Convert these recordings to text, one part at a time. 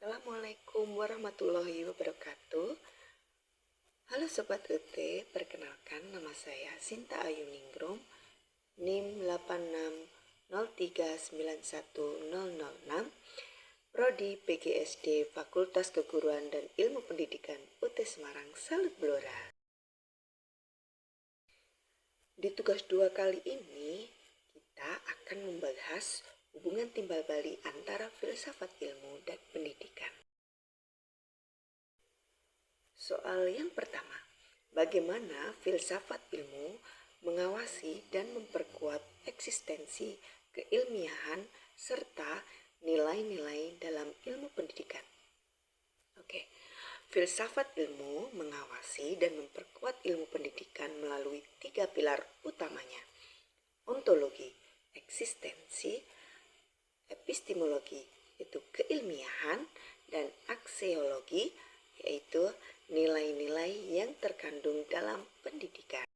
Assalamualaikum warahmatullahi wabarakatuh. Halo Sobat UT, perkenalkan nama saya Sinta Ayu Ningrum, NIM 8603910006, Prodi PGSD Fakultas Keguruan dan Ilmu Pendidikan UT Semarang, Salut Blora. Di tugas 2 kali ini, kita akan membahas hubungan timbal balik antara filsafat ilmu dan pendidikan. Soal yang pertama, bagaimana filsafat ilmu mengawasi dan memperkuat eksistensi keilmiahan serta nilai-nilai dalam ilmu pendidikan? Oke, filsafat ilmu mengawasi dan memperkuat ilmu pendidikan melalui 3 pilar utamanya: ontologi, eksistensi, epistemologi, yaitu keilmiahan, dan aksiologi, yaitu nilai-nilai yang terkandung dalam pendidikan.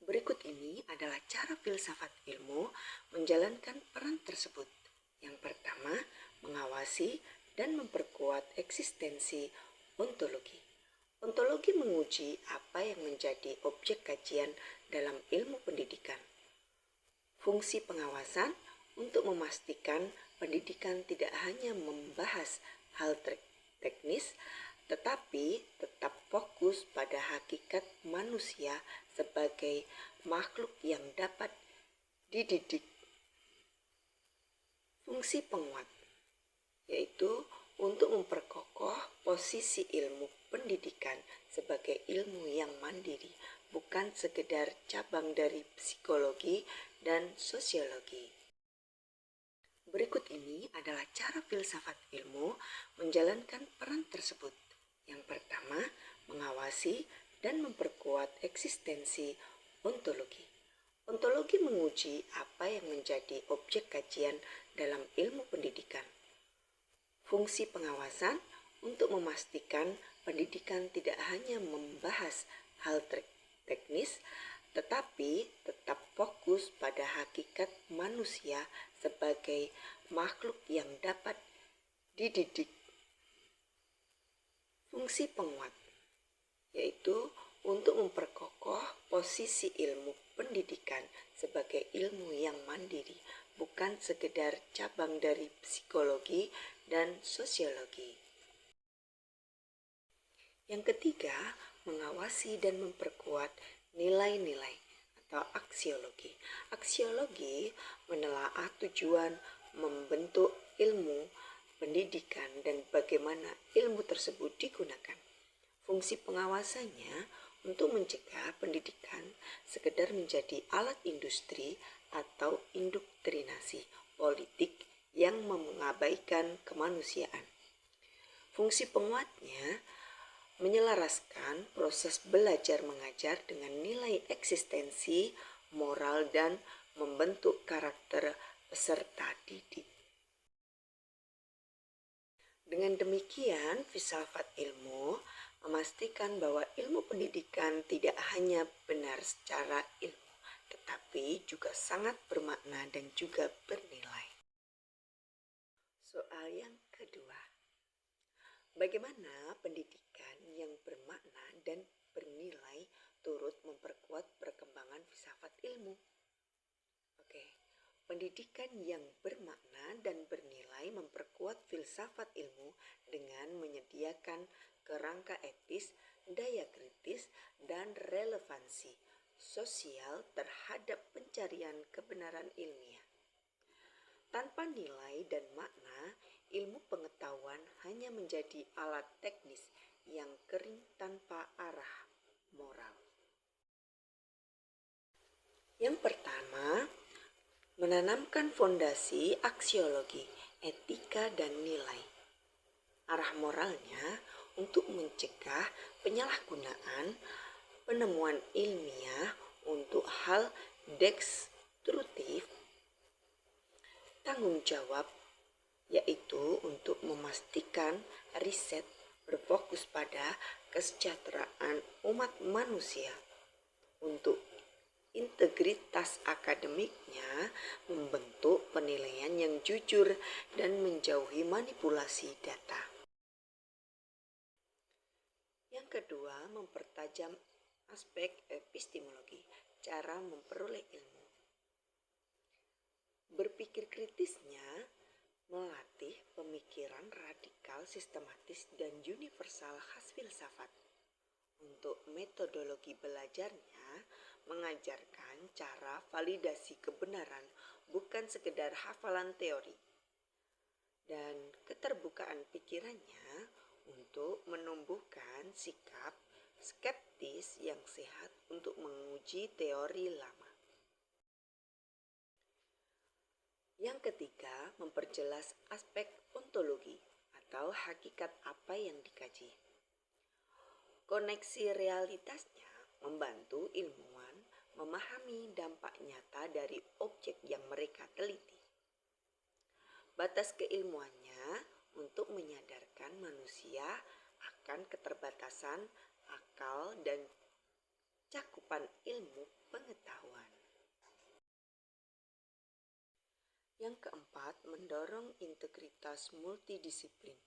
Berikut ini adalah cara filsafat ilmu menjalankan peran tersebut. Yang pertama, mengawasi dan memperkuat eksistensi ontologi. Ontologi menguji apa yang menjadi objek kajian dalam ilmu pendidikan. Fungsi pengawasan untuk memastikan pendidikan tidak hanya membahas hal teknis, tetapi tetap fokus pada hakikat manusia sebagai makhluk yang dapat dididik. Fungsi penguat, yaitu untuk memperkokoh posisi ilmu pendidikan sebagai ilmu yang mandiri, bukan sekedar cabang dari psikologi dan sosiologi. Berikut ini adalah cara filsafat ilmu menjalankan peran tersebut. Yang pertama, mengawasi dan memperkuat eksistensi ontologi. Ontologi menguji apa yang menjadi objek kajian dalam ilmu pendidikan. Fungsi pengawasan untuk memastikan pendidikan tidak hanya membahas hal teknis, tetapi tetap fokus pada hakikat manusia sebagai makhluk yang dapat dididik. Fungsi penguat, yaitu untuk memperkokoh posisi ilmu pendidikan sebagai ilmu yang mandiri, bukan sekedar cabang dari psikologi dan sosiologi. Yang ketiga, mengawasi dan memperkuat nilai-nilai atau aksiologi. Aksiologi menelaah tujuan membentuk ilmu pendidikan dan bagaimana ilmu tersebut digunakan. Fungsi pengawasannya untuk mencegah pendidikan sekedar menjadi alat industri atau indoktrinasi politik yang mengabaikan kemanusiaan. Fungsi penguatnya menyelaraskan proses belajar mengajar dengan nilai eksistensi, moral, dan membentuk karakter peserta didik. Dengan demikian, filsafat ilmu memastikan bahwa ilmu pendidikan tidak hanya benar secara ilmu, tetapi juga sangat bermakna dan juga bernilai. Soal yang kedua, bagaimana pendidikan yang bermakna dan bernilai turut memperkuat perkembangan filsafat ilmu? Oke, pendidikan yang bermakna dan bernilai memperkuat filsafat ilmu dengan menyediakan kerangka etis, daya kritis, dan relevansi sosial terhadap pencarian kebenaran ilmiah. Tanpa nilai dan makna, ilmu pengetahuan hanya menjadi alat teknis yang kering tanpa arah moral. Yang pertama, menanamkan fondasi aksiologi, etika, dan nilai. Arah moralnya untuk mencegah penyalahgunaan penemuan ilmiah untuk hal destruktif. Tanggung jawab, yaitu untuk memastikan riset berfokus pada kesejahteraan umat manusia. Untuk integritas akademiknya, membentuk penilaian yang jujur, dan menjauhi manipulasi data. Yang kedua, mempertajam aspek epistemologi, cara memperoleh ilmu. Berpikir kritisnya melatih pemikiran radikal, sistematis, dan universal khas filsafat. Untuk metodologi belajarnya, mengajarkan cara validasi kebenaran, bukan sekedar hafalan teori. Dan keterbukaan pikirannya untuk menumbuhkan sikap skeptis yang sehat untuk menguji teori lama. Yang ketiga, memperjelas aspek ontologi atau hakikat apa yang dikaji. Koneksi realitasnya membantu ilmuwan memahami dampak nyata dari objek yang mereka teliti. Batas keilmuannya untuk menyadarkan manusia akan keterbatasan akal dan cakupan ilmu pengetahuan. Yang keempat, mendorong integritas multidisiplin.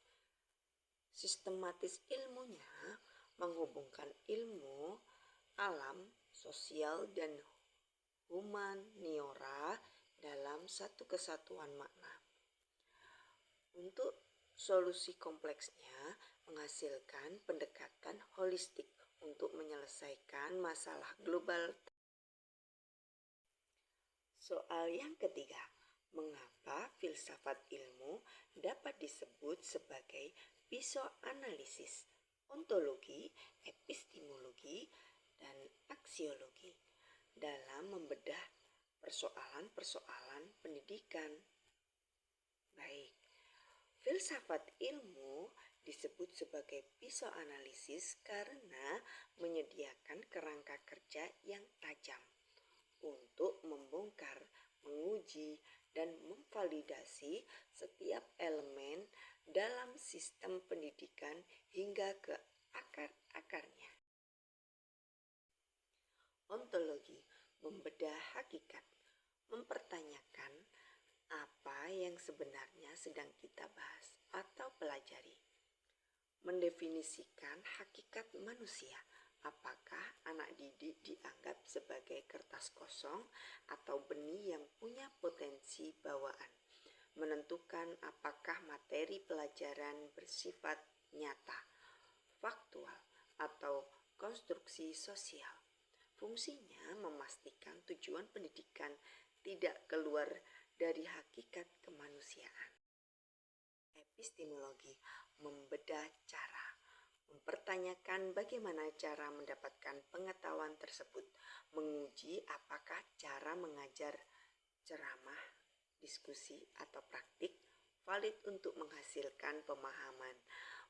Sistematis ilmunya menghubungkan ilmu, alam, sosial, dan humaniora dalam satu kesatuan makna. Untuk solusi kompleksnya menghasilkan pendekatan holistik untuk menyelesaikan masalah global. Soal yang ketiga, mengapa filsafat ilmu dapat disebut sebagai pisau analisis, ontologi, epistemologi, dan aksiologi dalam membedah persoalan-persoalan pendidikan. Baik, filsafat ilmu disebut sebagai pisau analisis karena menyediakan kerangka kerja yang tajam untuk membongkar, menguji, dan memvalidasi setiap elemen dalam sistem pendidikan hingga ke akar-akarnya. Ontologi membedah hakikat, mempertanyakan apa yang sebenarnya sedang kita bahas atau pelajari. Mendefinisikan hakikat manusia, apakah anak didik dianggap sebagai kertas kosong atau benih yang punya potensi bawaan. Menentukan apakah materi pelajaran bersifat nyata, faktual, atau konstruksi sosial. Fungsinya memastikan tujuan pendidikan tidak keluar dari hakikat kemanusiaan. Epistemologi membedah cara, mempertanyakan bagaimana cara mendapatkan pengetahuan tersebut, menguji apakah cara mengajar, ceramah, diskusi, atau praktik valid untuk menghasilkan pemahaman,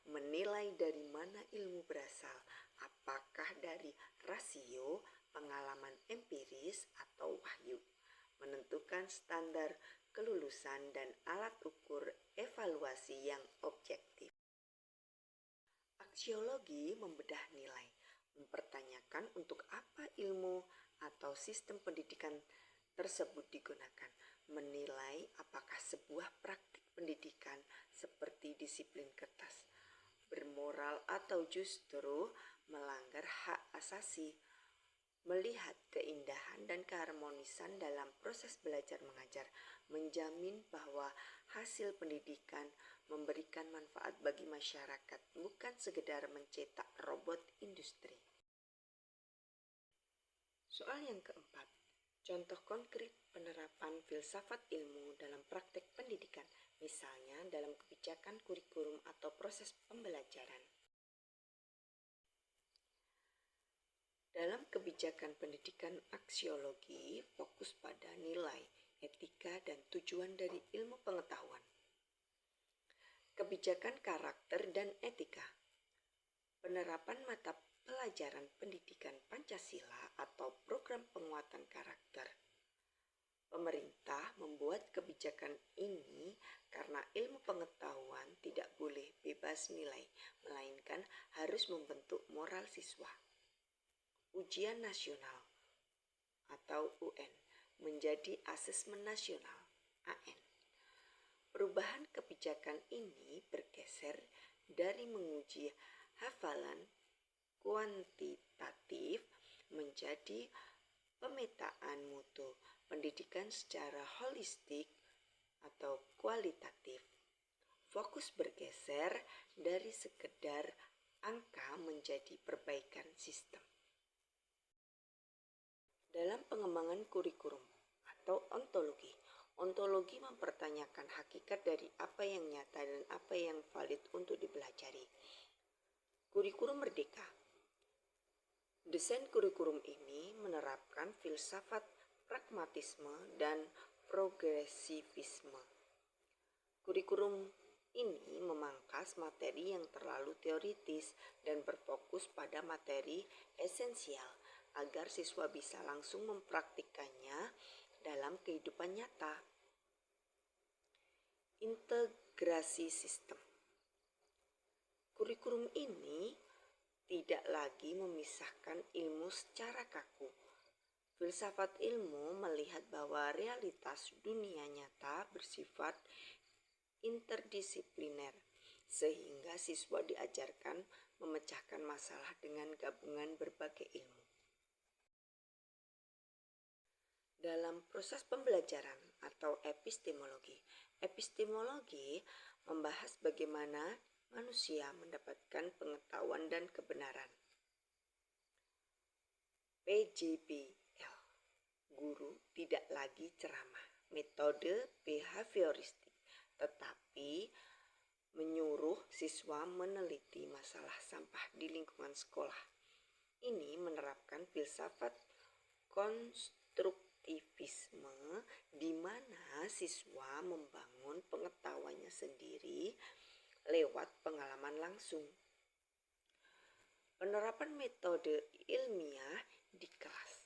menilai dari mana ilmu berasal, apakah dari rasio, pengalaman empiris, atau wahyu, menentukan standar kelulusan dan alat ukur evaluasi yang objektif. Aksiologi membedah nilai, mempertanyakan untuk apa ilmu atau sistem pendidikan tersebut digunakan, menilai apakah sebuah praktik pendidikan seperti disiplin kertas bermoral atau justru melanggar hak asasi, melihat keindahan dan keharmonisan dalam proses belajar mengajar, menjamin bahwa hasil pendidikan memberikan manfaat bagi masyarakat, bukan sekedar mencetak robot industri. Soal yang keempat, contoh konkret penerapan filsafat ilmu dalam praktek pendidikan, misalnya dalam kebijakan kurikulum atau proses pembelajaran. Dalam kebijakan pendidikan, aksiologi fokus pada nilai, etika, dan tujuan dari ilmu pengetahuan. Kebijakan karakter dan etika. Penerapan mata pelajaran pendidikan Pancasila atau program penguatan karakter. Pemerintah membuat kebijakan ini karena ilmu pengetahuan tidak boleh bebas nilai, melainkan harus membentuk moral siswa. Ujian nasional atau UN menjadi Asesmen Nasional AN. Perubahan kebijakan ini bergeser dari menguji hafalan kuantitatif menjadi pemetaan mutu pendidikan secara holistik atau kualitatif. Fokus bergeser dari sekedar angka menjadi perbaikan sistem. Dalam pengembangan kurikulum atau ontologi, ontologi mempertanyakan hakikat dari apa yang nyata dan apa yang valid untuk dipelajari. Kurikulum merdeka. Desain kurikulum ini menerapkan filsafat pragmatisme dan progresivisme. Kurikulum ini memangkas materi yang terlalu teoritis dan berfokus pada materi esensial agar siswa bisa langsung mempraktikkannya dalam kehidupan nyata. Integrasi sistem. Kurikulum ini tidak lagi memisahkan ilmu secara kaku. Filsafat ilmu melihat bahwa realitas dunia nyata bersifat interdisipliner, sehingga siswa diajarkan memecahkan masalah dengan gabungan berbagai ilmu. Dalam proses pembelajaran atau epistemologi, epistemologi membahas bagaimana manusia mendapatkan pengetahuan dan kebenaran. PJBL, guru tidak lagi ceramah, metode behavioristik, tetapi menyuruh siswa meneliti masalah sampah di lingkungan sekolah. Ini menerapkan filsafat konstruktivisme di mana siswa membangun pengetahuannya sendiri lewat pengalaman langsung. Penerapan metode ilmiah di kelas.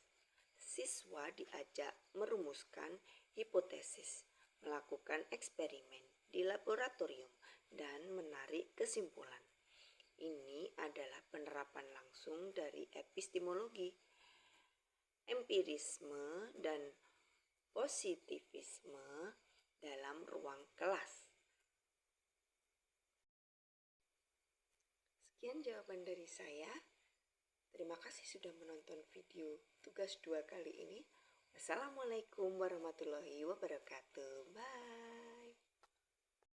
Siswa diajak merumuskan hipotesis, melakukan eksperimen di laboratorium, dan menarik kesimpulan. Ini adalah penerapan langsung dari epistemologi, empirisme, dan positivisme dalam ruang kelas. Sekian jawaban dari saya. Terima kasih sudah menonton video tugas 2 kali ini. Wassalamualaikum warahmatullahi wabarakatuh. Bye.